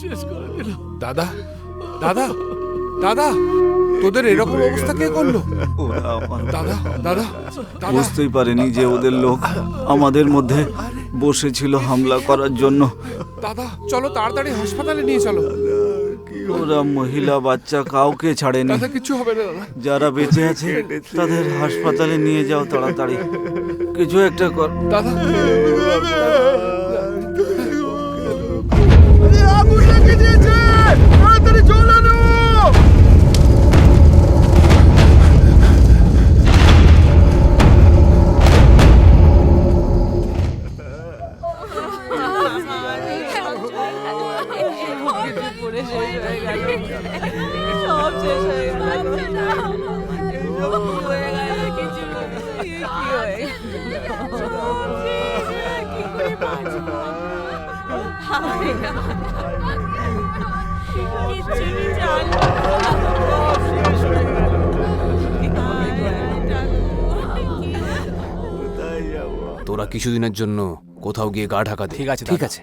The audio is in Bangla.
শেষ করে দিল। দাদা দাদা দাদা, তোদের এরকম অবস্থা কে করলো? ওরা আমার দাদা দাদা দাদা, বুঝতেই পারেনি যে ওদের লোক আমাদের মধ্যে বসেছিল হামলা করার জন্য। দাদা চলো তাড়াতাড়ি হাসপাতালে নিয়ে চলো। ওরা মহিলা বাচ্চা কাউকে ছাড়েনি। দাদা কিছু হবে না দাদা। যারা বেঁচে আছে তাদের হাসপাতালে নিয়ে যাও তাড়াতাড়ি, কিছু একটা কর। দাদা আগুন লেগে দিয়েছে, তাড়াতাড়ি জ্বালানো। তোরা কিছুদিনের জন্য কোথাও গিয়ে গা ঢাকা দে। ঠিক আছে ঠিক আছে।